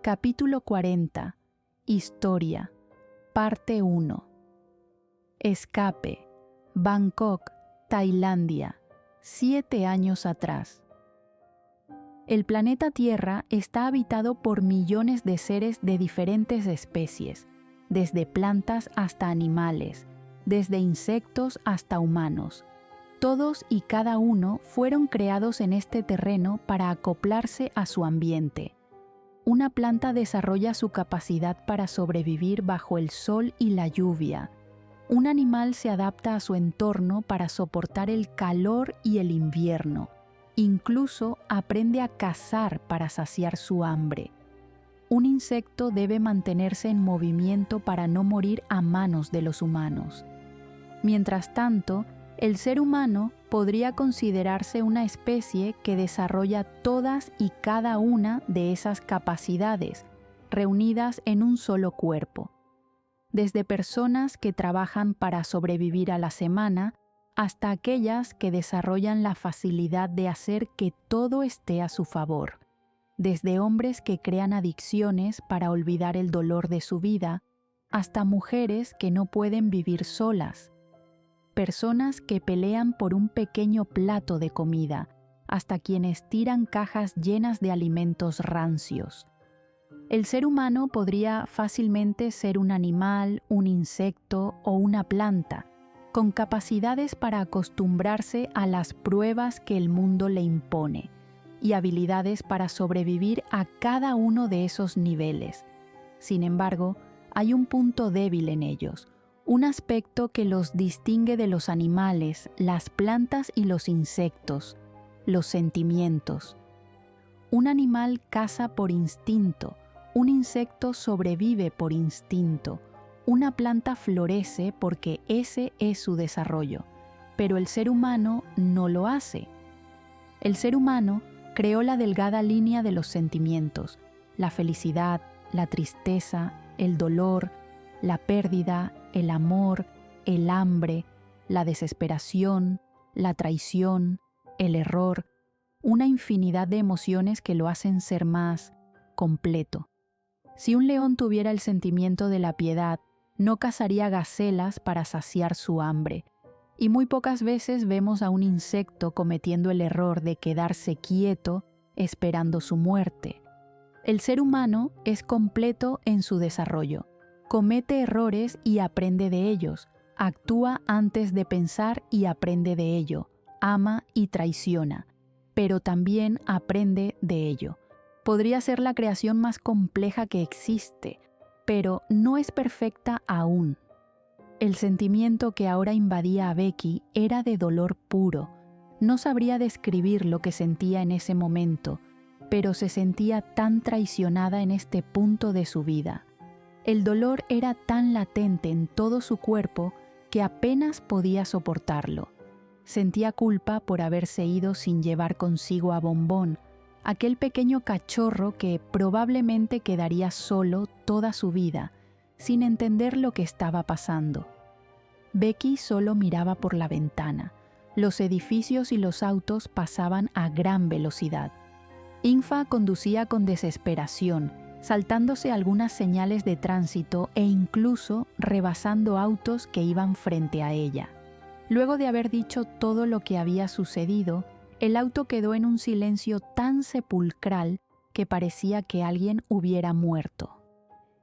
Capítulo 40. Historia. Parte 1. Escape. Bangkok, Tailandia. 7 años atrás. El planeta Tierra está habitado por millones de seres de diferentes especies, desde plantas hasta animales, desde insectos hasta humanos. Todos y cada uno fueron creados en este terreno para acoplarse a su ambiente. Una planta desarrolla su capacidad para sobrevivir bajo el sol y la lluvia. Un animal se adapta a su entorno para soportar el calor y el invierno. Incluso aprende a cazar para saciar su hambre. Un insecto debe mantenerse en movimiento para no morir a manos de los humanos. Mientras tanto, el ser humano podría considerarse una especie que desarrolla todas y cada una de esas capacidades, reunidas en un solo cuerpo. Desde personas que trabajan para sobrevivir a la semana, hasta aquellas que desarrollan la facilidad de hacer que todo esté a su favor. Desde hombres que crean adicciones para olvidar el dolor de su vida, hasta mujeres que no pueden vivir solas. Personas que pelean por un pequeño plato de comida, hasta quienes tiran cajas llenas de alimentos rancios. El ser humano podría fácilmente ser un animal, un insecto o una planta, con capacidades para acostumbrarse a las pruebas que el mundo le impone, y habilidades para sobrevivir a cada uno de esos niveles. Sin embargo, hay un punto débil en ellos, un aspecto que los distingue de los animales, las plantas y los insectos: los sentimientos. Un animal caza por instinto, un insecto sobrevive por instinto, una planta florece porque ese es su desarrollo, pero el ser humano no lo hace. El ser humano creó la delgada línea de los sentimientos: la felicidad, la tristeza, el dolor, la pérdida, el amor, el hambre, la desesperación, la traición, el error, una infinidad de emociones que lo hacen ser más completo. Si un león tuviera el sentimiento de la piedad, no cazaría gacelas para saciar su hambre, y muy pocas veces vemos a un insecto cometiendo el error de quedarse quieto esperando su muerte. El ser humano es completo en su desarrollo. Comete errores y aprende de ellos, actúa antes de pensar y aprende de ello, ama y traiciona, pero también aprende de ello. Podría ser la creación más compleja que existe, pero no es perfecta aún. El sentimiento que ahora invadía a Becky era de dolor puro. No sabría describir lo que sentía en ese momento, pero se sentía tan traicionada en este punto de su vida. El dolor era tan latente en todo su cuerpo que apenas podía soportarlo. Sentía culpa por haberse ido sin llevar consigo a Bombón, aquel pequeño cachorro que probablemente quedaría solo toda su vida, sin entender lo que estaba pasando. Becky solo miraba por la ventana. Los edificios y los autos pasaban a gran velocidad. Infa conducía con desesperación, saltándose algunas señales de tránsito e incluso rebasando autos que iban frente a ella. Luego de haber dicho todo lo que había sucedido, el auto quedó en un silencio tan sepulcral que parecía que alguien hubiera muerto.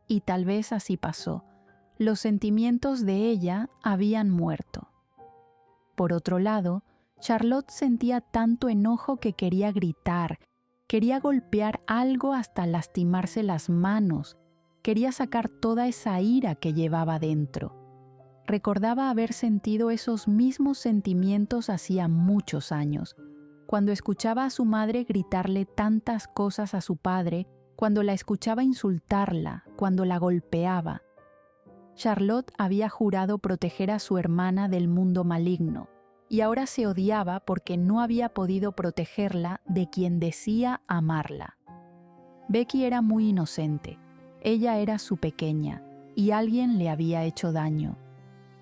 Y tal vez así pasó. Los sentimientos de ella habían muerto. Por otro lado, Charlotte sentía tanto enojo que quería gritar, quería golpear algo hasta lastimarse las manos, quería sacar toda esa ira que llevaba dentro. Recordaba haber sentido esos mismos sentimientos hacía muchos años, cuando escuchaba a su madre gritarle tantas cosas a su padre, cuando la escuchaba insultarla, cuando la golpeaba. Charlotte había jurado proteger a su hermana del mundo maligno, y ahora se odiaba porque no había podido protegerla de quien decía amarla. Becky era muy inocente. Ella era su pequeña, y alguien le había hecho daño.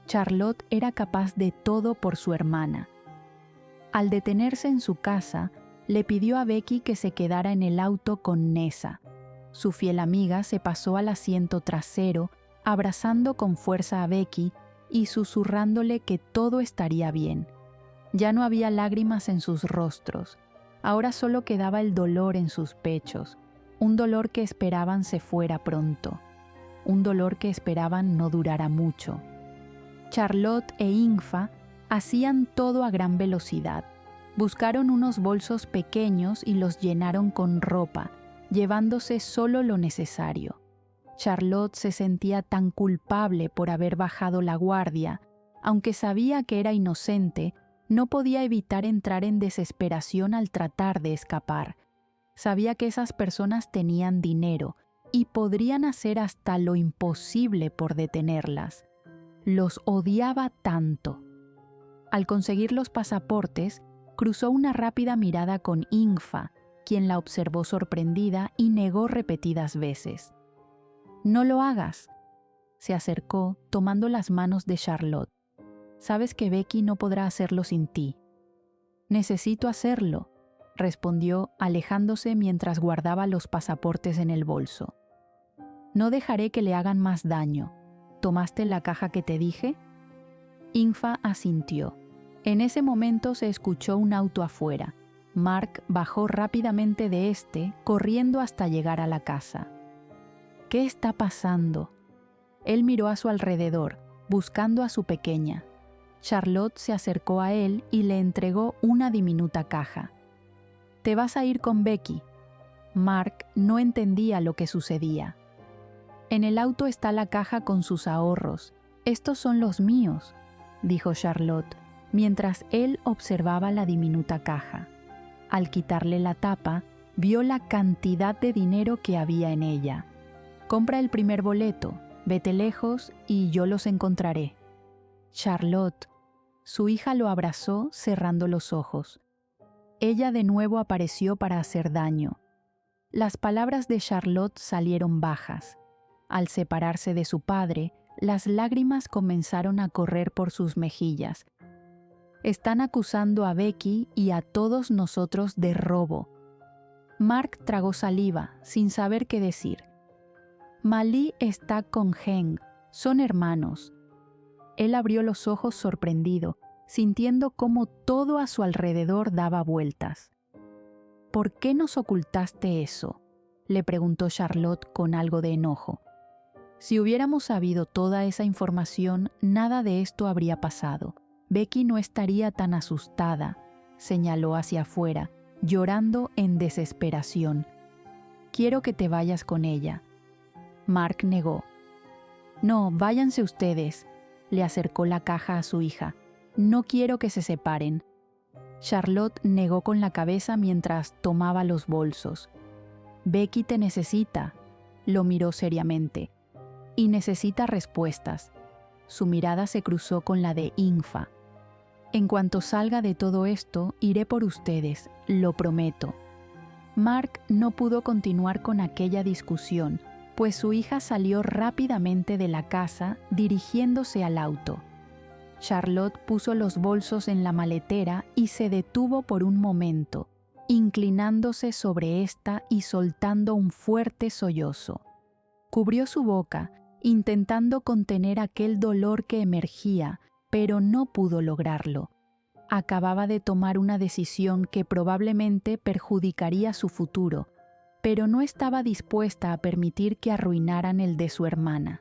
Charlotte era capaz de todo por su hermana. Al detenerse en su casa, le pidió a Becky que se quedara en el auto con Nessa. Su fiel amiga se pasó al asiento trasero, abrazando con fuerza a Becky y susurrándole que todo estaría bien. Ya no había lágrimas en sus rostros, ahora solo quedaba el dolor en sus pechos, un dolor que esperaban se fuera pronto, un dolor que esperaban no durara mucho. Charlotte e Ingfa hacían todo a gran velocidad. Buscaron unos bolsos pequeños y los llenaron con ropa, llevándose solo lo necesario. Charlotte se sentía tan culpable por haber bajado la guardia. Aunque sabía que era inocente, no podía evitar entrar en desesperación al tratar de escapar. Sabía que esas personas tenían dinero y podrían hacer hasta lo imposible por detenerlas. Los odiaba tanto. Al conseguir los pasaportes, cruzó una rápida mirada con Ingfa, quien la observó sorprendida y negó repetidas veces. «No lo hagas», se acercó tomando las manos de Charlotte. «Sabes que Becky no podrá hacerlo sin ti». «Necesito hacerlo», respondió alejándose mientras guardaba los pasaportes en el bolso. «No dejaré que le hagan más daño. ¿Tomaste la caja que te dije?» Ingfa asintió. En ese momento se escuchó un auto afuera. Mark bajó rápidamente de este, corriendo hasta llegar a la casa. «¿Qué está pasando?». Él miró a su alrededor, buscando a su pequeña. Charlotte se acercó a él y le entregó una diminuta caja. «Te vas a ir con Becky». Mark no entendía lo que sucedía. «En el auto está la caja con sus ahorros. Estos son los míos», dijo Charlotte, mientras él observaba la diminuta caja. Al quitarle la tapa, vio la cantidad de dinero que había en ella. «Compra el primer boleto, vete lejos y yo los encontraré». «Charlotte». Su hija lo abrazó cerrando los ojos. Ella de nuevo apareció para hacer daño. Las palabras de Charlotte salieron bajas. Al separarse de su padre, las lágrimas comenzaron a correr por sus mejillas. «Están acusando a Becky y a todos nosotros de robo». Mark tragó saliva, sin saber qué decir. «Mali está con Heng, son hermanos». Él abrió los ojos sorprendido, sintiendo cómo todo a su alrededor daba vueltas. «¿Por qué nos ocultaste eso?», le preguntó Charlotte con algo de enojo. «Si hubiéramos sabido toda esa información, nada de esto habría pasado. Becky no estaría tan asustada», señaló hacia afuera, llorando en desesperación. «Quiero que te vayas con ella». Mark negó. «No, váyanse ustedes», le acercó la caja a su hija. «No quiero que se separen». Charlotte negó con la cabeza mientras tomaba los bolsos. «Becky te necesita», lo miró seriamente. «Y necesita respuestas». Su mirada se cruzó con la de Ingfa. «En cuanto salga de todo esto, iré por ustedes, lo prometo». Mark no pudo continuar con aquella discusión, pues su hija salió rápidamente de la casa dirigiéndose al auto. Charlotte puso los bolsos en la maletera y se detuvo por un momento, inclinándose sobre ésta y soltando un fuerte sollozo. Cubrió su boca, intentando contener aquel dolor que emergía, pero no pudo lograrlo. Acababa de tomar una decisión que probablemente perjudicaría su futuro, pero no estaba dispuesta a permitir que arruinaran el de su hermana.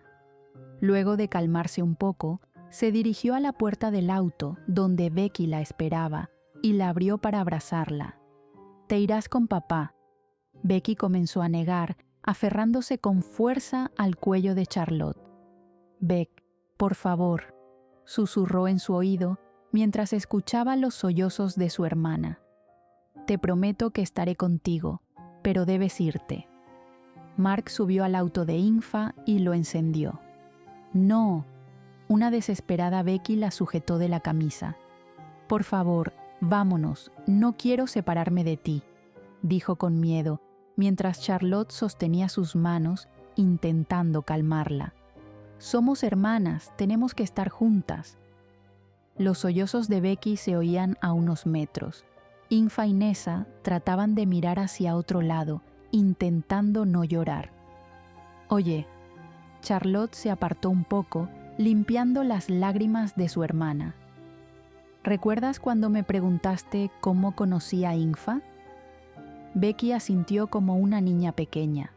Luego de calmarse un poco, se dirigió a la puerta del auto donde Becky la esperaba y la abrió para abrazarla. «Te irás con papá». Becky comenzó a negar, aferrándose con fuerza al cuello de Charlotte. «Beck, por favor», susurró en su oído mientras escuchaba los sollozos de su hermana. «Te prometo que estaré contigo, pero debes irte». Mark subió al auto de Ingfa y lo encendió. «No». Una desesperada Becky la sujetó de la camisa. «Por favor, vámonos, no quiero separarme de ti», dijo con miedo, mientras Charlotte sostenía sus manos intentando calmarla. «Somos hermanas, tenemos que estar juntas». Los sollozos de Becky se oían a unos metros. Ingfa y Nessa trataban de mirar hacia otro lado intentando no llorar. «Oye». Charlotte se apartó un poco, limpiando las lágrimas de su hermana. «¿Recuerdas cuando me preguntaste cómo conocí a Ingfa?» Becky asintió como una niña pequeña.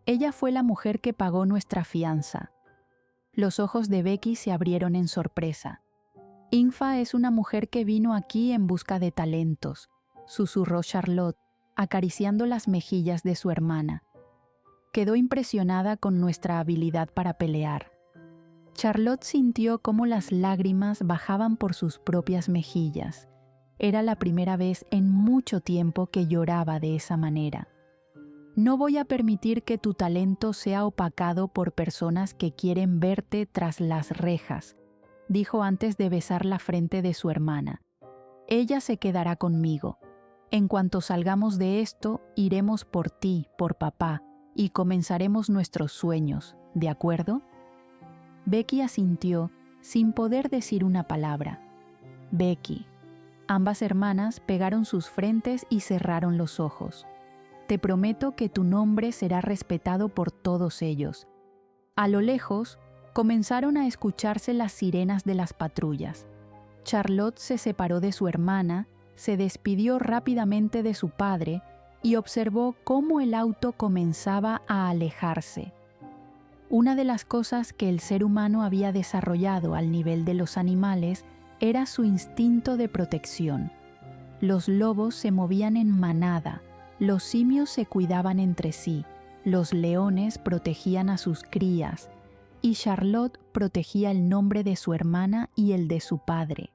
«Ella fue la mujer que pagó nuestra fianza». Los ojos de Becky se abrieron en sorpresa. «Ingfa es una mujer que vino aquí en busca de talentos», susurró Charlotte, acariciando las mejillas de su hermana. Quedó impresionada con nuestra habilidad para pelear. Charlotte sintió cómo las lágrimas bajaban por sus propias mejillas. Era la primera vez en mucho tiempo que lloraba de esa manera. «No voy a permitir que tu talento sea opacado por personas que quieren verte tras las rejas», dijo antes de besar la frente de su hermana. «Ella se quedará conmigo. En cuanto salgamos de esto, iremos por ti, por papá, y comenzaremos nuestros sueños, ¿de acuerdo?» Becky asintió, sin poder decir una palabra. «Becky». Ambas hermanas pegaron sus frentes y cerraron los ojos. «Te prometo que tu nombre será respetado por todos ellos». A lo lejos, comenzaron a escucharse las sirenas de las patrullas. Charlotte se separó de su hermana, se despidió rápidamente de su padre y observó cómo el auto comenzaba a alejarse. Una de las cosas que el ser humano había desarrollado al nivel de los animales era su instinto de protección. Los lobos se movían en manada, los simios se cuidaban entre sí, los leones protegían a sus crías, y Charlotte protegía el nombre de su hermana y el de su padre.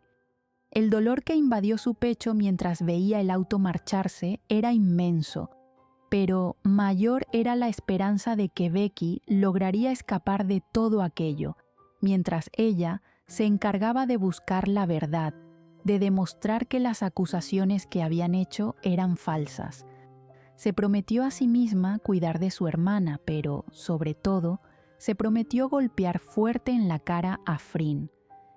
El dolor que invadió su pecho mientras veía el auto marcharse era inmenso, pero mayor era la esperanza de que Becky lograría escapar de todo aquello, mientras ella se encargaba de buscar la verdad, de demostrar que las acusaciones que habían hecho eran falsas. Se prometió a sí misma cuidar de su hermana, pero, sobre todo, se prometió golpear fuerte en la cara a Frin.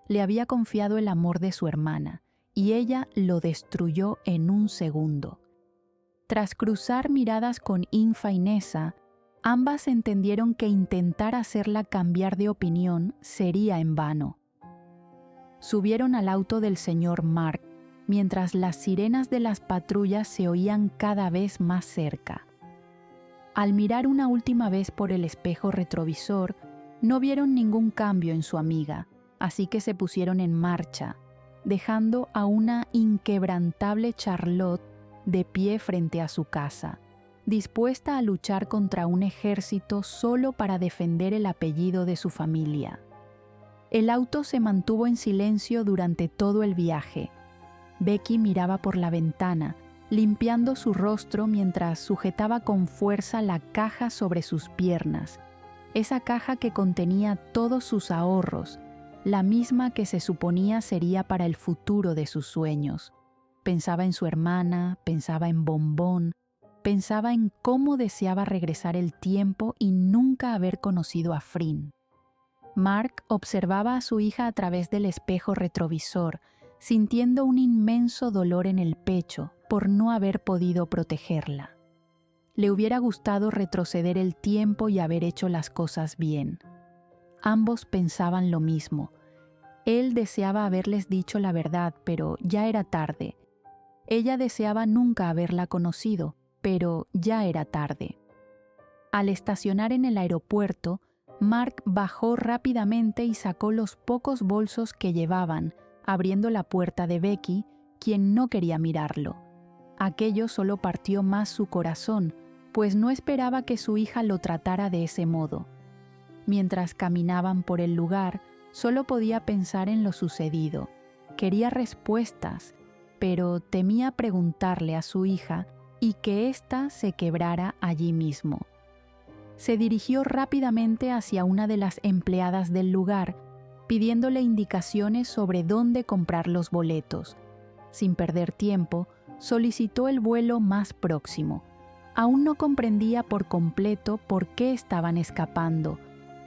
Le había confiado el amor de su hermana, y ella lo destruyó en un segundo. Tras cruzar miradas con Ingfa y Nessa, ambas entendieron que intentar hacerla cambiar de opinión sería en vano. Subieron al auto del señor Mark, mientras las sirenas de las patrullas se oían cada vez más cerca. Al mirar una última vez por el espejo retrovisor, no vieron ningún cambio en su amiga, así que se pusieron en marcha, dejando a una inquebrantable Charlotte de pie frente a su casa, dispuesta a luchar contra un ejército solo para defender el apellido de su familia. El auto se mantuvo en silencio durante todo el viaje. Becky miraba por la ventana, limpiando su rostro mientras sujetaba con fuerza la caja sobre sus piernas, esa caja que contenía todos sus ahorros, la misma que se suponía sería para el futuro de sus sueños. Pensaba en su hermana, pensaba en Bombón, pensaba en cómo deseaba regresar el tiempo y nunca haber conocido a Frin. Mark observaba a su hija a través del espejo retrovisor, sintiendo un inmenso dolor en el pecho por no haber podido protegerla. Le hubiera gustado retroceder el tiempo y haber hecho las cosas bien. Ambos pensaban lo mismo. Él deseaba haberles dicho la verdad, pero ya era tarde. Ella deseaba nunca haberla conocido, pero ya era tarde. Al estacionar en el aeropuerto, Mark bajó rápidamente y sacó los pocos bolsos que llevaban, abriendo la puerta de Becky, quien no quería mirarlo. Aquello solo partió más su corazón, pues no esperaba que su hija lo tratara de ese modo. Mientras caminaban por el lugar, solo podía pensar en lo sucedido. Quería respuestas, pero temía preguntarle a su hija y que ésta se quebrara allí mismo. Se dirigió rápidamente hacia una de las empleadas del lugar, pidiéndole indicaciones sobre dónde comprar los boletos. Sin perder tiempo, solicitó el vuelo más próximo. Aún no comprendía por completo por qué estaban escapando,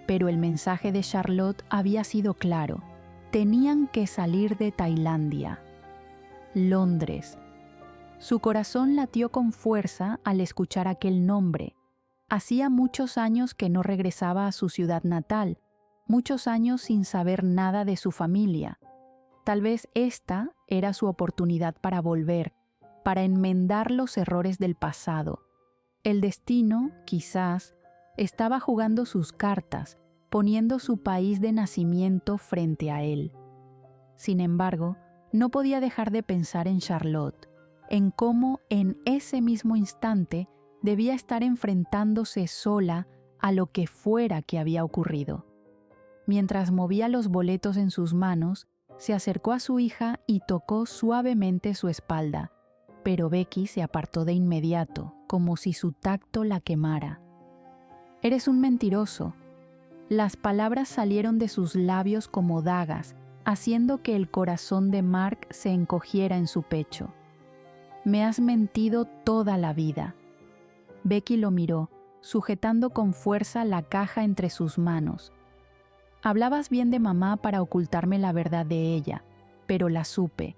pero el mensaje de Charlotte había sido claro. Tenían que salir de Tailandia. Londres. Su corazón latió con fuerza al escuchar aquel nombre. Hacía muchos años que no regresaba a su ciudad natal, muchos años sin saber nada de su familia. Tal vez esta era su oportunidad para volver, para enmendar los errores del pasado. El destino, quizás, estaba jugando sus cartas, poniendo su país de nacimiento frente a él. Sin embargo, no podía dejar de pensar en Charlotte, en cómo en ese mismo instante debía estar enfrentándose sola a lo que fuera que había ocurrido. Mientras movía los boletos en sus manos, se acercó a su hija y tocó suavemente su espalda, pero Becky se apartó de inmediato, como si su tacto la quemara. «Eres un mentiroso». Las palabras salieron de sus labios como dagas, haciendo que el corazón de Mark se encogiera en su pecho. «Me has mentido toda la vida». Becky lo miró, sujetando con fuerza la caja entre sus manos. «Hablabas bien de mamá para ocultarme la verdad de ella, pero la supe».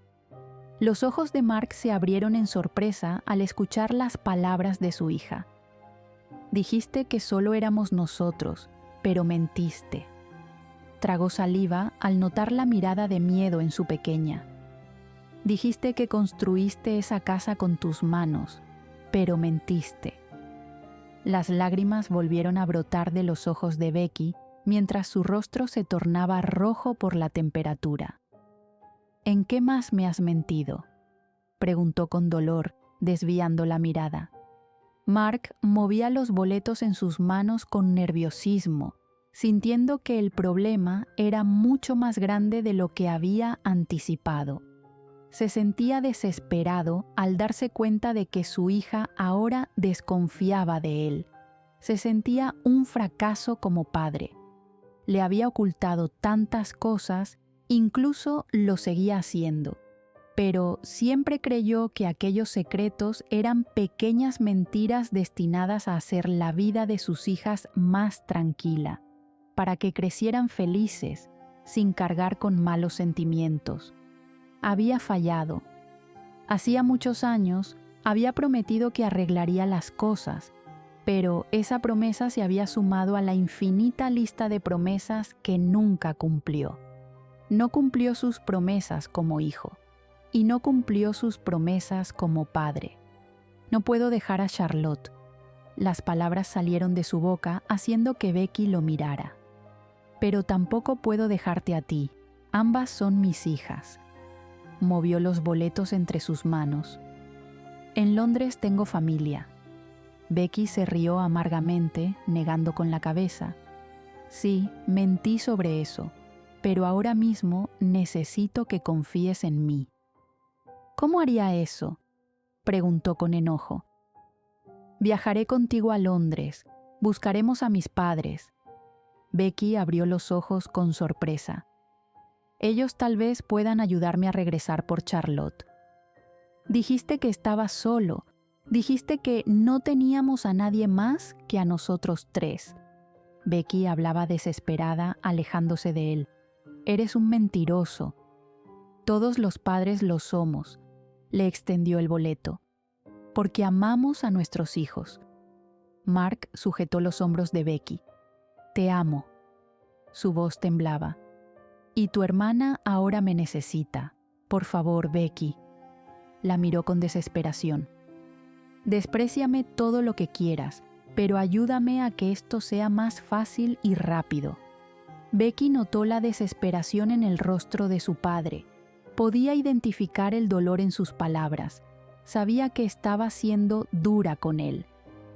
Los ojos de Mark se abrieron en sorpresa al escuchar las palabras de su hija. «Dijiste que solo éramos nosotros, pero mentiste». Tragó saliva al notar la mirada de miedo en su pequeña. «Dijiste que construiste esa casa con tus manos, pero mentiste». Las lágrimas volvieron a brotar de los ojos de Becky mientras su rostro se tornaba rojo por la temperatura. «¿En qué más me has mentido?», preguntó con dolor, desviando la mirada. Mark movía los boletos en sus manos con nerviosismo, sintiendo que el problema era mucho más grande de lo que había anticipado. Se sentía desesperado al darse cuenta de que su hija ahora desconfiaba de él. Se sentía un fracaso como padre. Le había ocultado tantas cosas, incluso lo seguía haciendo, pero siempre creyó que aquellos secretos eran pequeñas mentiras destinadas a hacer la vida de sus hijas más tranquila, para que crecieran felices, sin cargar con malos sentimientos. Había fallado. Hacía muchos años había prometido que arreglaría las cosas, pero esa promesa se había sumado a la infinita lista de promesas que nunca cumplió. No cumplió sus promesas como hijo, y no cumplió sus promesas como padre. «No puedo dejar a Charlotte». Las palabras salieron de su boca haciendo que Becky lo mirara. «Pero tampoco puedo dejarte a ti. Ambas son mis hijas». Movió los boletos entre sus manos. «En Londres tengo familia». Becky se rió amargamente, negando con la cabeza. «Sí, mentí sobre eso, pero ahora mismo necesito que confíes en mí». «¿Cómo haría eso?», preguntó con enojo. «Viajaré contigo a Londres. Buscaremos a mis padres». Becky abrió los ojos con sorpresa. «Ellos tal vez puedan ayudarme a regresar por Charlotte». «Dijiste que estabas solo. Dijiste que no teníamos a nadie más que a nosotros tres». Becky hablaba desesperada, alejándose de él. «Eres un mentiroso». «Todos los padres lo somos», le extendió el boleto, «porque amamos a nuestros hijos». Mark sujetó los hombros de Becky. «Te amo». Su voz temblaba. «Y tu hermana ahora me necesita. Por favor, Becky». La miró con desesperación. «Despréciame todo lo que quieras, pero ayúdame a que esto sea más fácil y rápido». Becky notó la desesperación en el rostro de su padre. Podía identificar el dolor en sus palabras. Sabía que estaba siendo dura con él.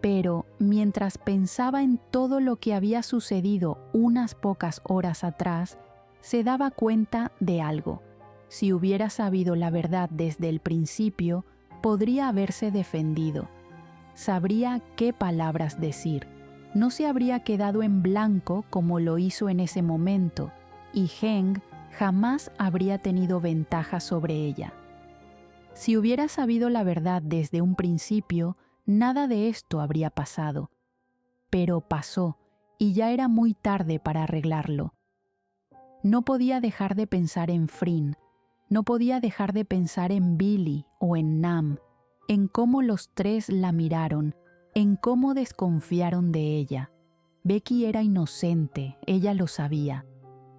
Pero mientras pensaba en todo lo que había sucedido unas pocas horas atrás, se daba cuenta de algo. Si hubiera sabido la verdad desde el principio, podría haberse defendido. Sabría qué palabras decir. No se habría quedado en blanco como lo hizo en ese momento, y Heng jamás habría tenido ventaja sobre ella. Si hubiera sabido la verdad desde un principio, nada de esto habría pasado. Pero pasó, y ya era muy tarde para arreglarlo. No podía dejar de pensar en Frin, no podía dejar de pensar en Billy o en Nam. en cómo los tres la miraron, en cómo desconfiaron de ella. Becky era inocente, ella lo sabía.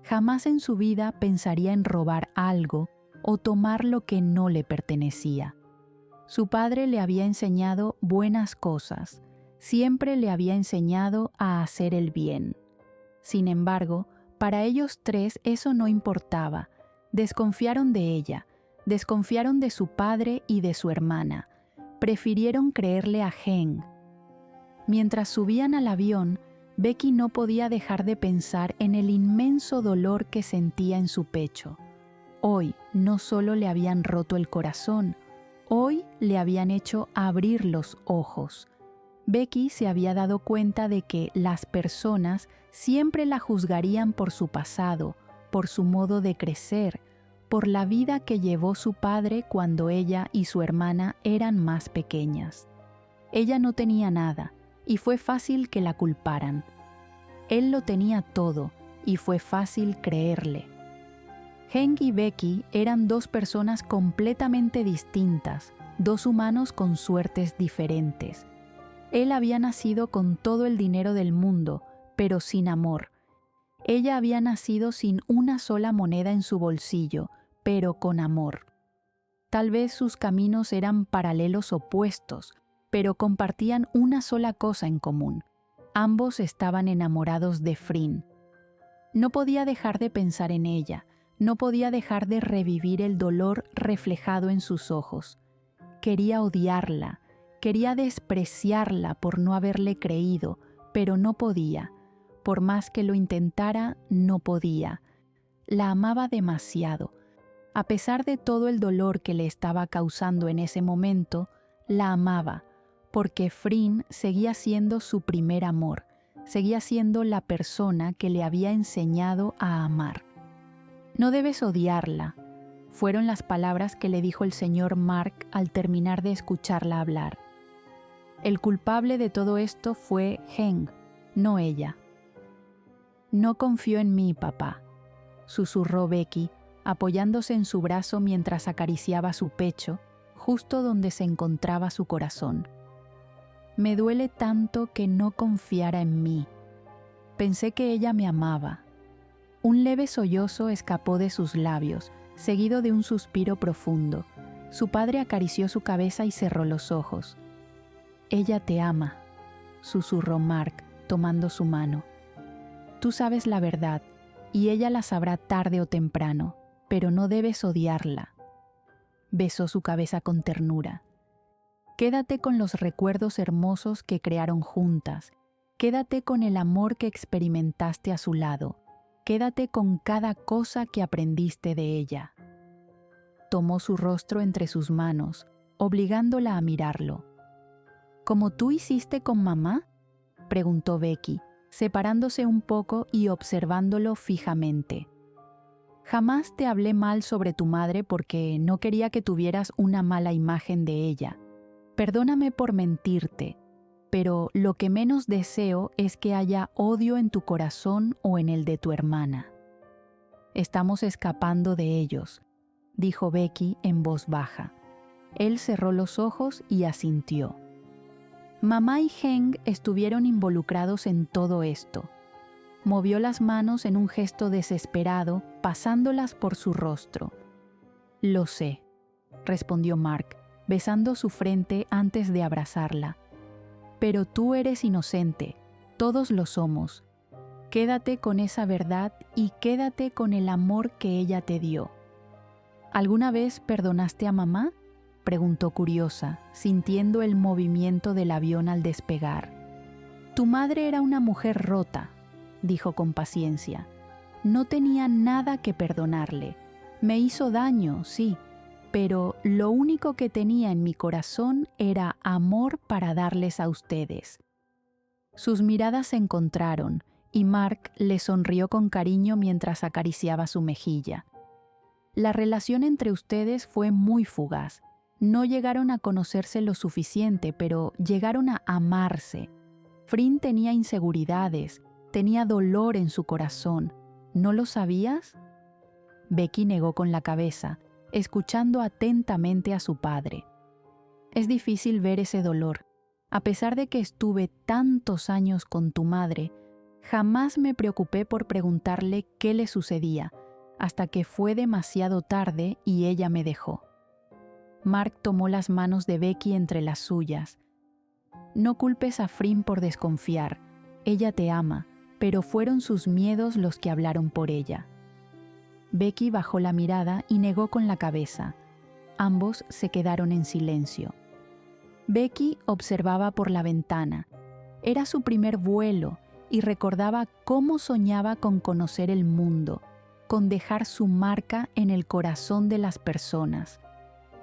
Jamás en su vida pensaría en robar algo o tomar lo que no le pertenecía. Su padre le había enseñado buenas cosas, siempre le había enseñado a hacer el bien. Sin embargo, para ellos tres eso no importaba. Desconfiaron de ella, desconfiaron de su padre y de su hermana. Prefirieron creerle a Heng. Mientras subían al avión, Becky no podía dejar de pensar en el inmenso dolor que sentía en su pecho. Hoy no solo le habían roto el corazón, hoy le habían hecho abrir los ojos. Becky se había dado cuenta de que las personas siempre la juzgarían por su pasado, por su modo de crecer, por la vida que llevó su padre cuando ella y su hermana eran más pequeñas. Ella no tenía nada, y fue fácil que la culparan. Él lo tenía todo, y fue fácil creerle. Heng y Becky eran dos personas completamente distintas, dos humanos con suertes diferentes. Él había nacido con todo el dinero del mundo, pero sin amor. Ella había nacido sin una sola moneda en su bolsillo, pero con amor. Tal vez sus caminos eran paralelos opuestos, pero compartían una sola cosa en común. Ambos estaban enamorados de Frin. No podía dejar de pensar en ella, no podía dejar de revivir el dolor reflejado en sus ojos. Quería odiarla, quería despreciarla por no haberle creído, pero no podía. Por más que lo intentara, no podía. La amaba demasiado. A pesar de todo el dolor que le estaba causando en ese momento, la amaba, porque Frin seguía siendo su primer amor, seguía siendo la persona que le había enseñado a amar. No debes odiarla, fueron las palabras que le dijo el señor Mark al terminar de escucharla hablar. El culpable de todo esto fue Heng, no ella. No confío en mí, papá, susurró Becky, apoyándose en su brazo mientras acariciaba su pecho, justo donde se encontraba su corazón. Me duele tanto que no confiara en mí. Pensé que ella me amaba. Un leve sollozo escapó de sus labios, seguido de un suspiro profundo. Su padre acarició su cabeza y cerró los ojos. Ella te ama, susurró Mark, tomando su mano. Tú sabes la verdad, y ella la sabrá tarde o temprano, pero no debes odiarla. Besó su cabeza con ternura. Quédate con los recuerdos hermosos que crearon juntas. Quédate con el amor que experimentaste a su lado. Quédate con cada cosa que aprendiste de ella. Tomó su rostro entre sus manos, obligándola a mirarlo. ¿Como tú hiciste con mamá?, preguntó Becky, separándose un poco y observándolo fijamente. Jamás te hablé mal sobre tu madre porque no quería que tuvieras una mala imagen de ella. Perdóname por mentirte, pero lo que menos deseo es que haya odio en tu corazón o en el de tu hermana. Estamos escapando de ellos, dijo Becky en voz baja. Él cerró los ojos y asintió. Mamá y Heng estuvieron involucrados en todo esto. Movió las manos en un gesto desesperado, pasándolas por su rostro. Lo sé, respondió Mark, besando su frente antes de abrazarla. Pero tú eres inocente, todos lo somos. Quédate con esa verdad y quédate con el amor que ella te dio. ¿Alguna vez perdonaste a mamá?, preguntó curiosa, sintiendo el movimiento del avión al despegar. Tu madre era una mujer rota, dijo con paciencia. No tenía nada que perdonarle. Me hizo daño, sí, pero lo único que tenía en mi corazón era amor para darles a ustedes. Sus miradas se encontraron y Mark le sonrió con cariño mientras acariciaba su mejilla. La relación entre ustedes fue muy fugaz. No llegaron a conocerse lo suficiente, pero llegaron a amarse. Frin tenía inseguridades, tenía dolor en su corazón. ¿No lo sabías? Becky negó con la cabeza, escuchando atentamente a su padre. Es difícil ver ese dolor. A pesar de que estuve tantos años con tu madre, jamás me preocupé por preguntarle qué le sucedía, hasta que fue demasiado tarde y ella me dejó. Mark tomó las manos de Becky entre las suyas. No culpes a Frin por desconfiar. Ella te ama, pero fueron sus miedos los que hablaron por ella. Becky bajó la mirada y negó con la cabeza. Ambos se quedaron en silencio. Becky observaba por la ventana. Era su primer vuelo y recordaba cómo soñaba con conocer el mundo, con dejar su marca en el corazón de las personas.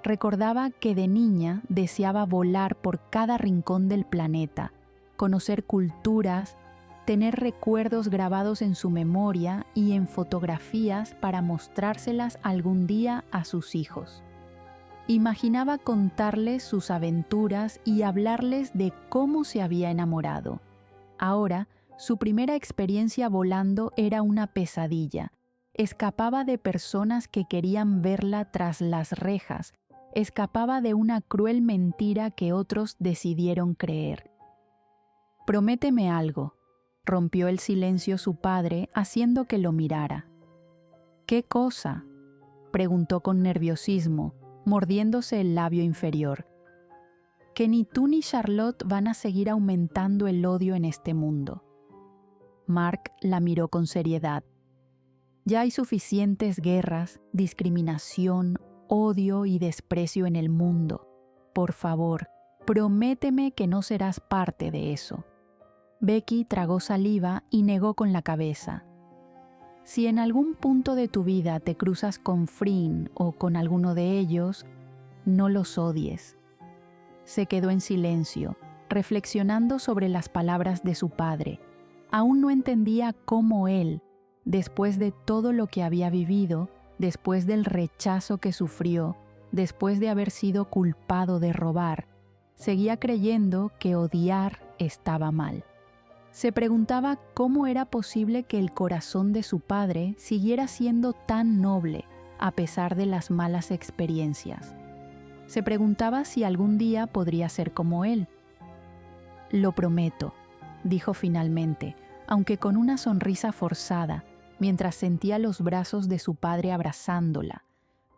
Recordaba que de niña deseaba volar por cada rincón del planeta, conocer culturas, tener recuerdos grabados en su memoria y en fotografías para mostrárselas algún día a sus hijos. Imaginaba contarles sus aventuras y hablarles de cómo se había enamorado. Ahora, su primera experiencia volando era una pesadilla. Escapaba de personas que querían verla tras las rejas. Escapaba de una cruel mentira que otros decidieron creer. «Prométeme algo», rompió el silencio su padre, haciendo que lo mirara. «¿Qué cosa?», preguntó con nerviosismo, mordiéndose el labio inferior. «Que ni tú ni Charlotte van a seguir aumentando el odio en este mundo». Mark la miró con seriedad. «Ya hay suficientes guerras, discriminación, odio y desprecio en el mundo. Por favor, prométeme que no serás parte de eso». Becky tragó saliva y negó con la cabeza. «Si en algún punto de tu vida te cruzas con Frin o con alguno de ellos, no los odies». Se quedó en silencio, reflexionando sobre las palabras de su padre. Aún no entendía cómo él, después de todo lo que había vivido, después del rechazo que sufrió, después de haber sido culpado de robar, seguía creyendo que odiar estaba mal. Se preguntaba cómo era posible que el corazón de su padre siguiera siendo tan noble a pesar de las malas experiencias. Se preguntaba si algún día podría ser como él. «Lo prometo», dijo finalmente, aunque con una sonrisa forzada, mientras sentía los brazos de su padre abrazándola,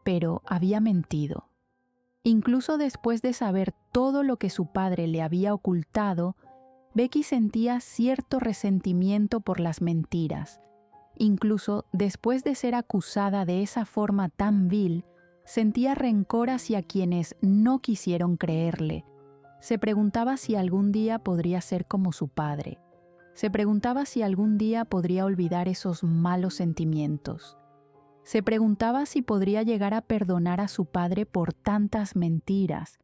pero había mentido. Incluso después de saber todo lo que su padre le había ocultado, Becky sentía cierto resentimiento por las mentiras. Incluso después de ser acusada de esa forma tan vil, sentía rencor hacia quienes no quisieron creerle. Se preguntaba si algún día podría ser como su padre. Se preguntaba si algún día podría olvidar esos malos sentimientos. Se preguntaba si podría llegar a perdonar a su padre por tantas mentiras.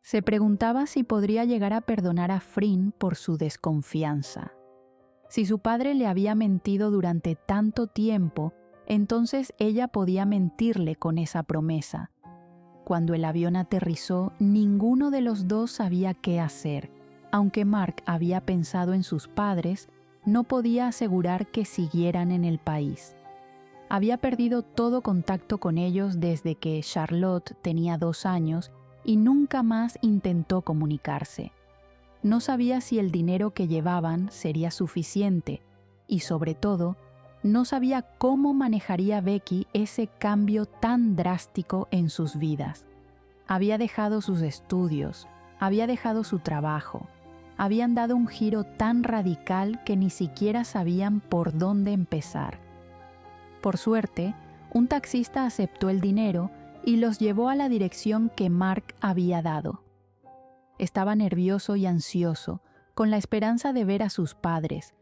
Se preguntaba si podría llegar a perdonar a Frin por su desconfianza. Si su padre le había mentido durante tanto tiempo, entonces ella podía mentirle con esa promesa. Cuando el avión aterrizó, ninguno de los dos sabía qué hacer. Aunque Mark había pensado en sus padres, no podía asegurar que siguieran en el país. Había perdido todo contacto con ellos desde que Charlotte tenía 2 años y nunca más intentó comunicarse. No sabía si el dinero que llevaban sería suficiente y, sobre todo, no sabía cómo manejaría Becky ese cambio tan drástico en sus vidas. Había dejado sus estudios, había dejado su trabajo, habían dado un giro tan radical que ni siquiera sabían por dónde empezar. Por suerte, un taxista aceptó el dinero y los llevó a la dirección que Mark había dado. Estaba nervioso y ansioso, con la esperanza de ver a sus padres.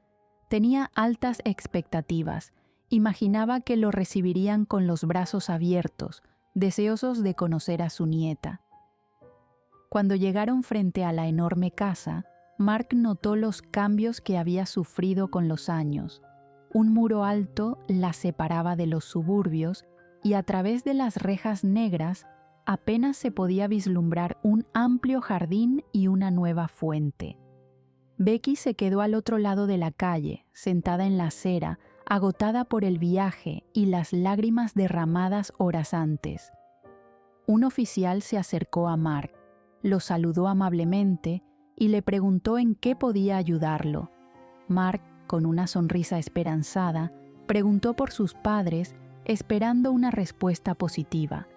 Tenía altas expectativas. Imaginaba que lo recibirían con los brazos abiertos, deseosos de conocer a su nieta. Cuando llegaron frente a la enorme casa, Mark notó los cambios que había sufrido con los años. Un muro alto la separaba de los suburbios y a través de las rejas negras apenas se podía vislumbrar un amplio jardín y una nueva fuente. Becky se quedó al otro lado de la calle, sentada en la acera, agotada por el viaje y las lágrimas derramadas horas antes. Un oficial se acercó a Mark. lo saludó amablemente y le preguntó en qué podía ayudarlo. Mark, con una sonrisa esperanzada, preguntó por sus padres, esperando una respuesta positiva.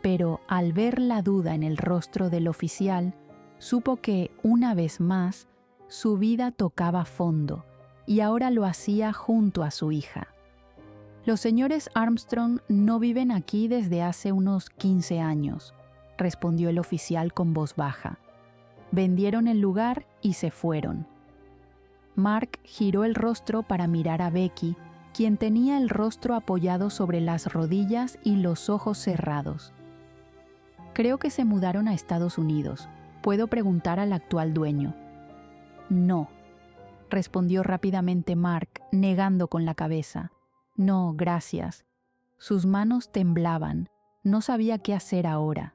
Pero al ver la duda en el rostro del oficial, supo que, una vez más, su vida tocaba fondo, y ahora lo hacía junto a su hija. Los señores Armstrong no viven aquí desde hace unos 15 años, respondió el oficial con voz baja. Vendieron el lugar y se fueron. Mark giró el rostro para mirar a Becky, quien tenía el rostro apoyado sobre las rodillas y los ojos cerrados. Creo que se mudaron a Estados Unidos. ¿Puedo preguntar al actual dueño? No, respondió rápidamente Mark, negando con la cabeza. No, gracias. Sus manos temblaban. No sabía qué hacer ahora.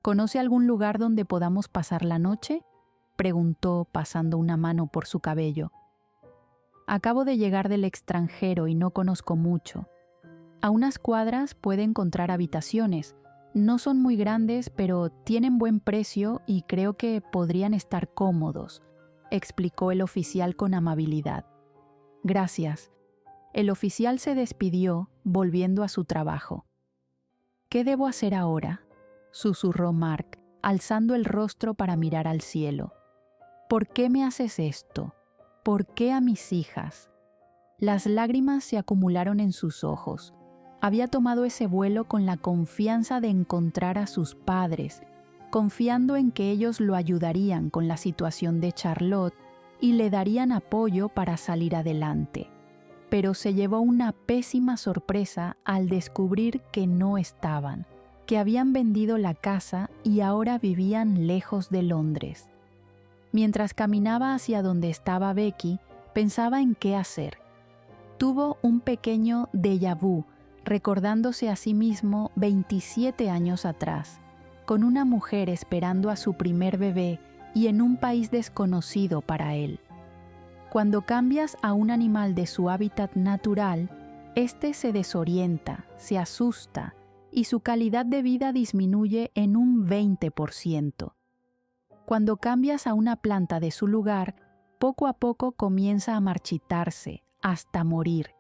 ¿Conoce algún lugar donde podamos pasar la noche?, preguntó, pasando una mano por su cabello. Acabo de llegar del extranjero y no conozco mucho. A unas cuadras puede encontrar habitaciones. No son muy grandes, pero tienen buen precio y creo que podrían estar cómodos, explicó el oficial con amabilidad. Gracias. El oficial se despidió, volviendo a su trabajo. ¿Qué debo hacer ahora?, susurró Mark, alzando el rostro para mirar al cielo. ¿Por qué me haces esto? ¿Por qué a mis hijas? Las lágrimas se acumularon en sus ojos. Había tomado ese vuelo con la confianza de encontrar a sus padres, confiando en que ellos lo ayudarían con la situación de Charlotte y le darían apoyo para salir adelante. Pero se llevó una pésima sorpresa al descubrir que no estaban, que habían vendido la casa y ahora vivían lejos de Londres. Mientras caminaba hacia donde estaba Becky, pensaba en qué hacer. Tuvo un pequeño déjà vu, recordándose a sí mismo 27 años atrás, con una mujer esperando a su primer bebé y en un país desconocido para él. Cuando cambias a un animal de su hábitat natural, éste se desorienta, se asusta y su calidad de vida disminuye en un 20%. Cuando cambias a una planta de su lugar, poco a poco comienza a marchitarse, hasta morir.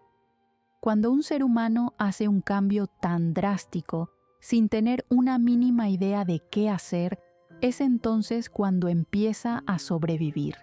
Cuando un ser humano hace un cambio tan drástico, sin tener una mínima idea de qué hacer, es entonces cuando empieza a sobrevivir.